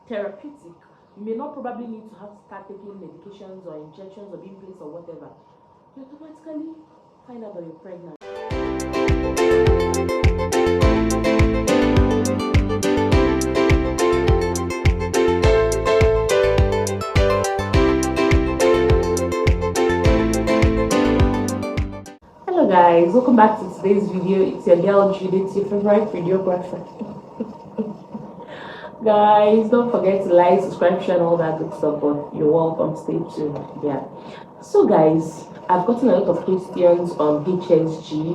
therapeutic. You may not probably need to have to start taking medications or injections or being placed or whatever. You automatically find out that you're pregnant. Hello guys, welcome back to today's video. It's your girl Judith, your favorite videographer. Guys, don't forget to like, subscribe, share, and all that good stuff. But you're welcome. Stay tuned. Yeah. So, guys, I've gotten a lot of questions on HSG.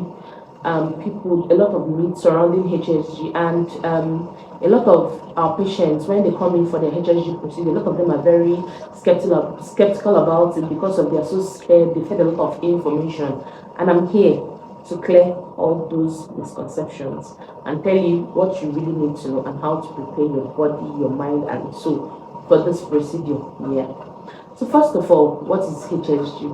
People, a lot of myths surrounding HSG, and a lot of our patients, when they come in for the HSG procedure, a lot of them are very skeptical about it because of they're so scared. They've had a lot of information, and I'm here to clear all those misconceptions and tell you what you really need to know and how to prepare your body, your mind, and soul for this procedure. Yeah. So first of all, what is HSG?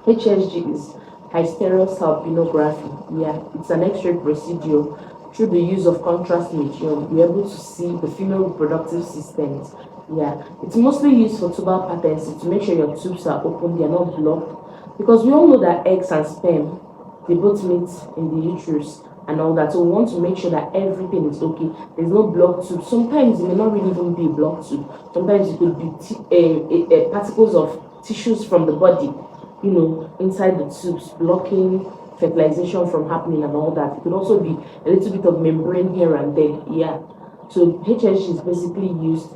HSG is hysterosalpinography. Yeah, it's an X-ray procedure. Through the use of contrast medium, you're able to see the female reproductive systems. Yeah, it's mostly used for tubal patency to make sure your tubes are open, they're not blocked. Because we all know that eggs and sperm, they both meet in the uterus and all that. So we want to make sure that everything is okay. There's no blocked tube. Sometimes it may not really even be a blocked tube. Sometimes it could be particles of tissues from the body, you know, inside the tubes, blocking fertilization from happening and all that. It could also be a little bit of membrane here and there. Yeah. So HSG is basically used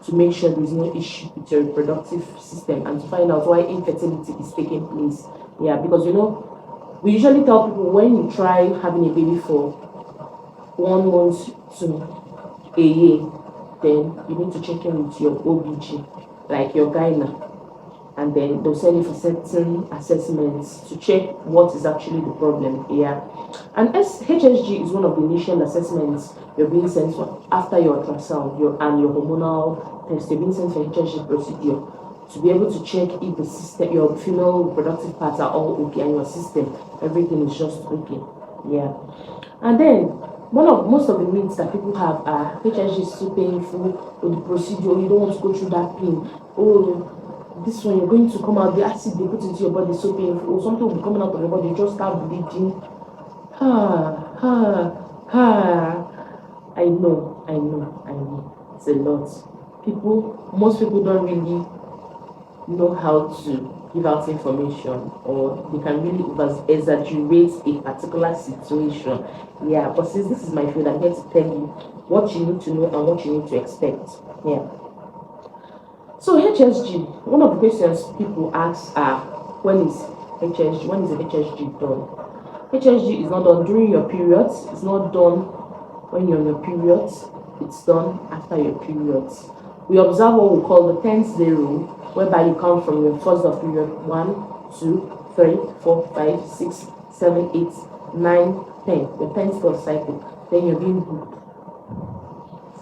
to make sure there's no issue with your reproductive system and to find out why infertility is taking place. Yeah, because you know, we usually tell people when you try having a baby for 1 month to a year, then you need to check in with your OBG, like your gyna, and then they'll send you for certain assessments to check what is actually the problem. Yeah, and HSG is one of the initial assessments you're being sent for after your ultrasound, your hormonal test. You're being sent for HSG procedure to be able to check if the system, your female reproductive parts are all okay and your system, everything is just okay. Yeah. And then most of the myths that people have are HSG is too painful, or the procedure, you don't want to go through that pain. Oh, this one you're going to come out, the acid they put into your body is so painful, or something will be coming out of your body, you just start bleeding. I know. It's a lot. Most people don't really know how to give out information, or they can really exaggerate a particular situation. Yeah, but since this is my field, I'm here to tell you what you need to know and what you need to expect. Yeah. So HSG, one of the questions people ask are, when is HSG? When is the HSG done? HSG is not done during your periods. It's not done when you're on your periods. It's done after your periods. We observe what we call the 10th day rule, whereby you count from your first of period 1, 2, 3, 4, 5, 6, 7, 8, 9, 10. Your 10th day cycle. Then you're being booked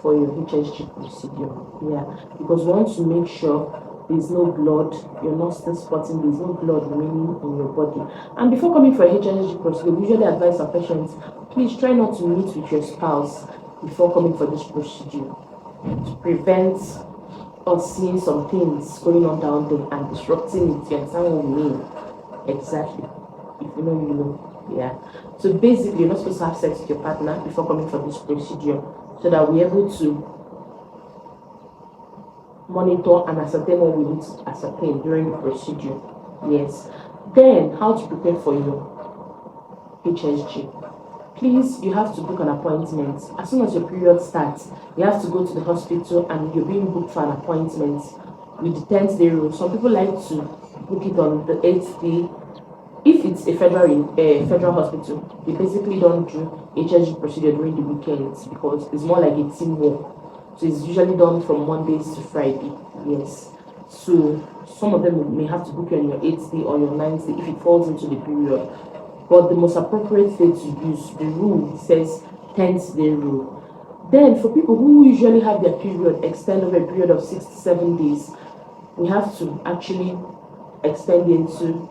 for your HSG procedure. Yeah, because we want to make sure there's no blood, you're not still spotting, there's no blood remaining in your body. And before coming for a HSG procedure, we usually advise our patients, please try not to meet with your spouse before coming for this procedure, to prevent us seeing some things going on down there and disrupting it. You understand what we mean? Exactly. If you know, you know. Yeah. So basically, you're not supposed to have sex with your partner before coming for this procedure, so that we're able to monitor and ascertain what we need to ascertain during the procedure. Yes. Then, how to prepare for your HSG? Please, you have to book an appointment. As soon as your period starts, you have to go to the hospital and you're being booked for an appointment with the 10th day rule. Some people like to book it on the 8th day. If it's a federal hospital, they basically don't do HSG procedure during the weekends because it's more like a teamwork. So it's usually done from Mondays to Friday. Yes. So some of them may have to book you on your 8th day or your 9th day if it falls into the period. But the most appropriate day to use, the rule says 10th day rule. Then for people who usually have their period extend over a period of 6 to 7 days, we have to actually extend into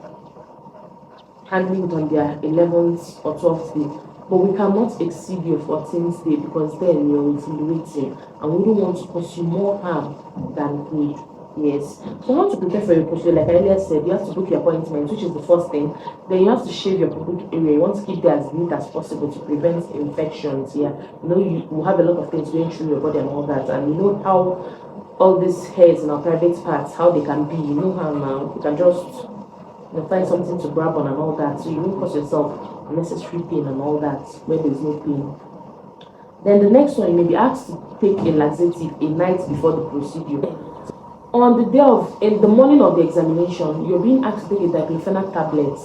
handling it on their 11th or 12th day. but we cannot exceed your 14th day because then you're exhilarating and we don't want to cause you more harm than good. Yes. So how to prepare for your procedure, like I earlier said, you have to book your appointment, which is the first thing. Then you have to shave your pubic area. You want to keep it as neat as possible to prevent infections. Yeah. You know, you will have a lot of things going through your body and all that, and you know how all these hairs in our private parts, how they can be. You know how now you can just find something to grab on and all that, so you won't cause yourself unnecessary pain and all that where there's no pain. Then the next one, you may be asked to take a laxative a night before the procedure. On the day of, in the morning of the examination, you're being asked to take a diclofenac tablet.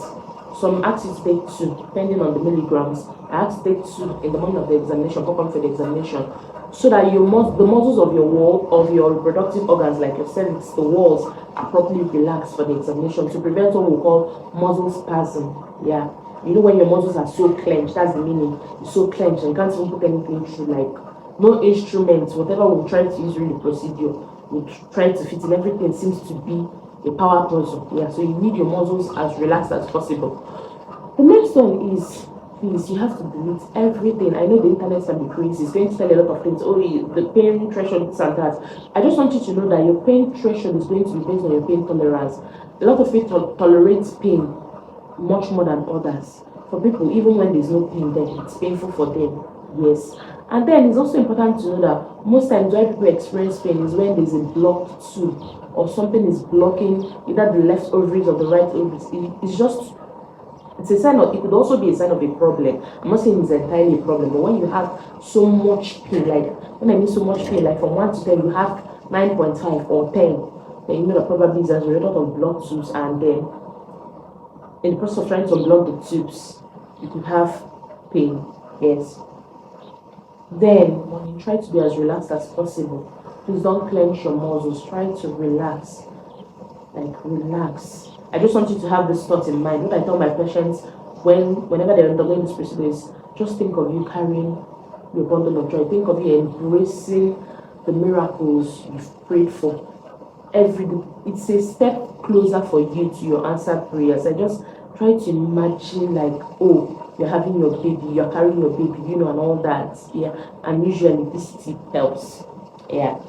Some ask you to take 2, depending on the milligrams. I asked to take 2 in the morning of the examination, for the examination, so that the muscles of your wall, of your reproductive organs, like your cervix, the walls, are properly relaxed for the examination to prevent what we call muscle spasm. Yeah, you know when your muscles are so clenched, that's the meaning. It's so clenched and you can't even put anything through, like no instruments, whatever we're trying to use during the procedure, we're trying to fit in, everything seems to be a power puzzle. Yeah, so you need your muscles as relaxed as possible. The next one is, please, you have to delete everything. I know the internet can be crazy. It's going to tell you a lot of things. Oh, the pain threshold, this and that. I just want you to know that your pain threshold is going to be based on your pain tolerance. A lot of people tolerate pain much more than others. For people, even when there's no pain, then it's painful for them. Yes. And then it's also important to know that most times why people experience pain is when there's a blocked tube or something is blocking either the left ovaries or the right ovaries. It's a sign of, it could also be a sign of a problem. I'm not saying it's entirely a problem, but when you have so much pain, like when I mean so much pain, like from 1 to 10, you have 9.5 or 10, then you know that probably is as a result of blocked tubes, and then in the process of trying to unblock the tubes, you could have pain. Yes. Then when you try to be as relaxed as possible, please don't clench your muscles. Try to relax. Like relax. I just want you to have this thought in mind. What I tell my patients whenever they're undergoing this procedure is just think of you carrying your bundle of joy. Think of you embracing the miracles you've prayed for. It's a step closer for you to your answered prayers. I just try to imagine like, oh, you're having your baby, you're carrying your baby, you know, and all that. Yeah. And usually this tip helps. Yeah.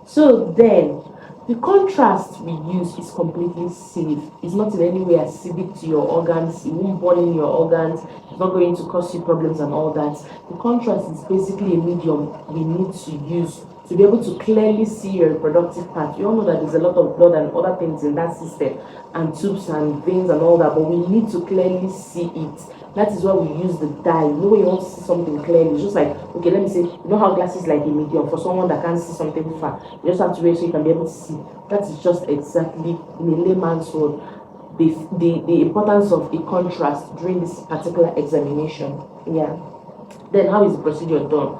So then the contrast we use is completely safe. It's not in any way acidic to your organs. It won't burn in your organs. It's not going to cause you problems and all that. The contrast is basically a medium we need to use to be able to clearly see your reproductive part. You all know that there's a lot of blood and other things in that system, and tubes and veins and all that, but we need to clearly see it. That is why we use the dye. You know when you want to see something clearly, it's just like, okay, let me say, you know how glasses like a medium for someone that can't see something far. You just have to wear so you can be able to see. That is just exactly, in a layman's word, the importance of a contrast during this particular examination. Yeah. Then how is the procedure done?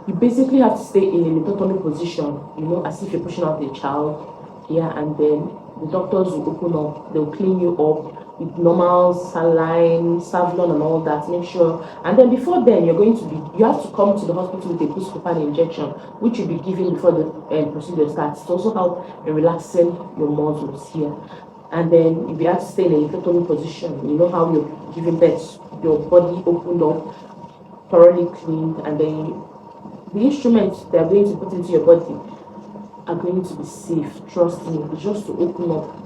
You basically have to stay in a lithotomy position, you know, as if you're pushing out a child. Yeah, and then the doctors will open up, they'll clean you up with normal saline, Savlon and all that, make sure. And then before then, you have to come to the hospital with a buscopan injection, which you'll be given before the procedure starts. It also helps in relaxing your muscles here. And then you'll be asked to stay in a lithotomy position. You know how you're giving birth, your body opened up, thoroughly cleaned, and then the instruments they are going to put into your body are going to be safe. Trust me. It's just to open up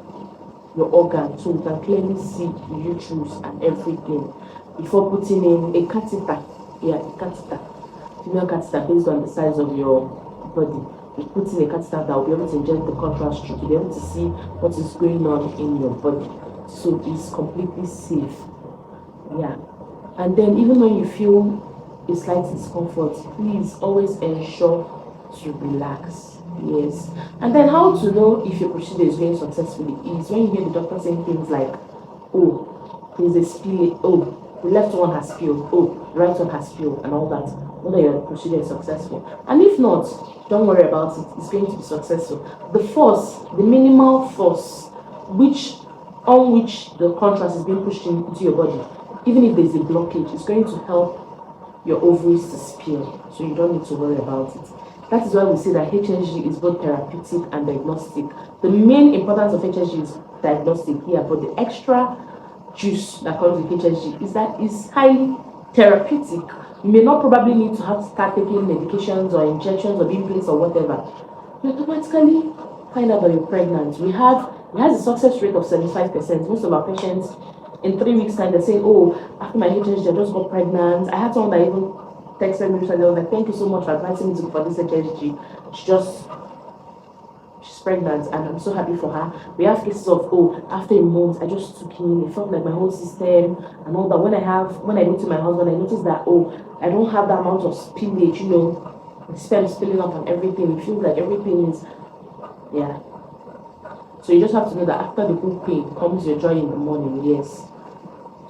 your organ so we can clearly see the uterus and everything before putting in a catheter. Yeah, a catheter, female catheter based on the size of your body. We put in a catheter that will be able to inject the contrast to be able to see what is going on in your body. So it's completely safe. Yeah. And then even when you feel a slight discomfort, please always ensure to relax. Yes. And then how to know if your procedure is going successfully is when you hear the doctor saying things like, oh, there's a spill, oh, the left one has spilled, oh, the right one has spilled, and all that. Know that your procedure is successful. And if not, don't worry about it. It's going to be successful. The force, the minimal force on which the contrast is being pushed into your body, even if there's a blockage, is going to help your ovaries to spill, so you don't need to worry about it. That is why we say that HSG is both therapeutic and diagnostic. The main importance of HSG is diagnostic here, but the extra juice that comes with HSG is that it's highly therapeutic. You may not probably need to have to start taking medications or injections or being placed or whatever. You automatically find out that you're pregnant. We has a success rate of 75%. Most of our patients in 3 weeks time they say, oh, after my HSG I just got pregnant. I had someone that even texted me recently, was like, thank you so much for advising me to go for this HSG. She's pregnant and I'm so happy for her. We have cases of, oh, after a month I just took in, it felt like my whole system and all that. When I went to my husband, I noticed that, oh, I don't have that amount of spillage, the sperm spilling up and everything. It feels like everything is, yeah. So you just have to know that after the whole pain comes your joy in the morning, yes.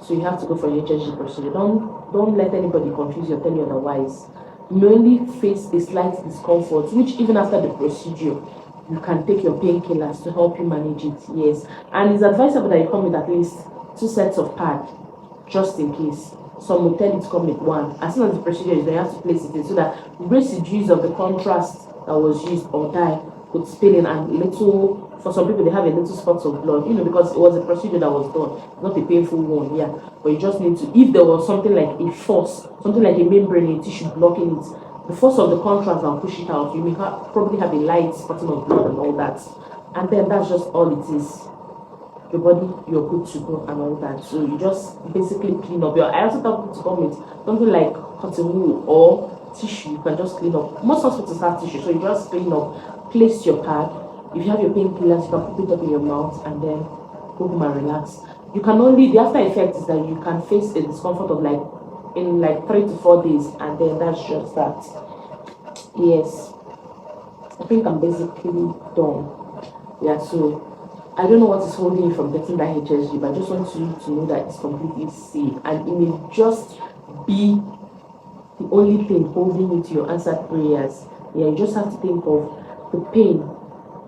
So you have to go for your HSG procedure. Don't let anybody confuse you or tell you otherwise. You may only face a slight discomfort, which even after the procedure, you can take your painkillers to help you manage it, yes. And it's advisable that you come with at least 2 sets of pad, just in case. Some will tell you to come with one. As soon as the procedure is done, you have to place it in so that residues of the contrast that was used or dye could spill in, and little, for some people they have a little spots of blood, because it was a procedure that was done, not a painful one, yeah. But you just need to, if there was something like a force, something like a membrane, a tissue blocking it, the force of the contrast will push it out. You may probably have a light spotting of blood and all that, and then that's just all it is. Your body, you're good to go and all that. So you just basically clean up. I also tell people to come with something like cotton wool or tissue. You can just clean up. Most hospitals have tissue, so you just clean up, place your pad. If you have your painkillers, you can put it up in your mouth and then go home and relax. You can only, the after effect is that you can face a discomfort of in 3 to 4 days, and then that's just that. Yes, I think I'm basically done. Yeah, so I don't know what is holding you from getting that HSG, but I just want you to know that it's completely safe, and it may just be the only thing holding you to your answered prayers. Yeah, you just have to think of the pain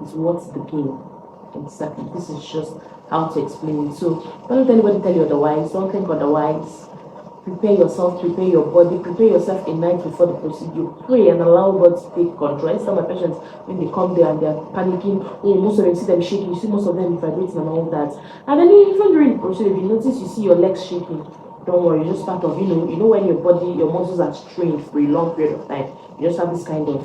is what's the gain. Exactly. This is just how to explain it. So don't let anybody tell you otherwise. Don't think otherwise. Prepare yourself, prepare your body, prepare yourself a night before the procedure. Pray and allow God to take control. I tell my patients when they come there and they're panicking, oh, most of them see them shaking, you see most of them vibrating and all that. And then even during the procedure, if you notice you see your legs shaking, don't worry, it's just part of, when your body, your muscles are strained for a long period of time, you just have this kind of,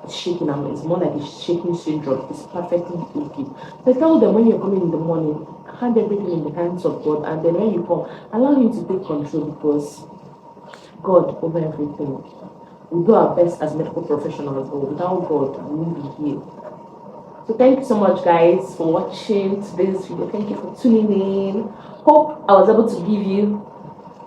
it's shaking, and it's more like a shaking syndrome. It's perfectly okay. So tell them when you're coming in the morning, hand everything in the hands of God, and then when you come, allow Him to take control, because God over everything. We do our best as medical professionals, but without God, we won't be here. So thank you so much, guys, for watching today's video. Thank you for tuning in. Hope I was able to give you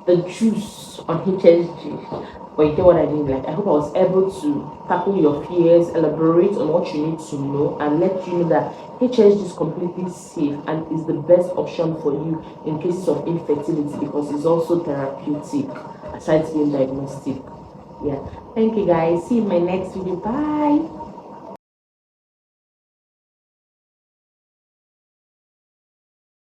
the juice on HSG. But you get what I mean? I hope I was able to tackle your fears, elaborate on what you need to know, and let you know that HSG is completely safe and is the best option for you in cases of infertility, because it's also therapeutic aside being diagnostic. Yeah. Thank you, guys. See you in my next video. Bye.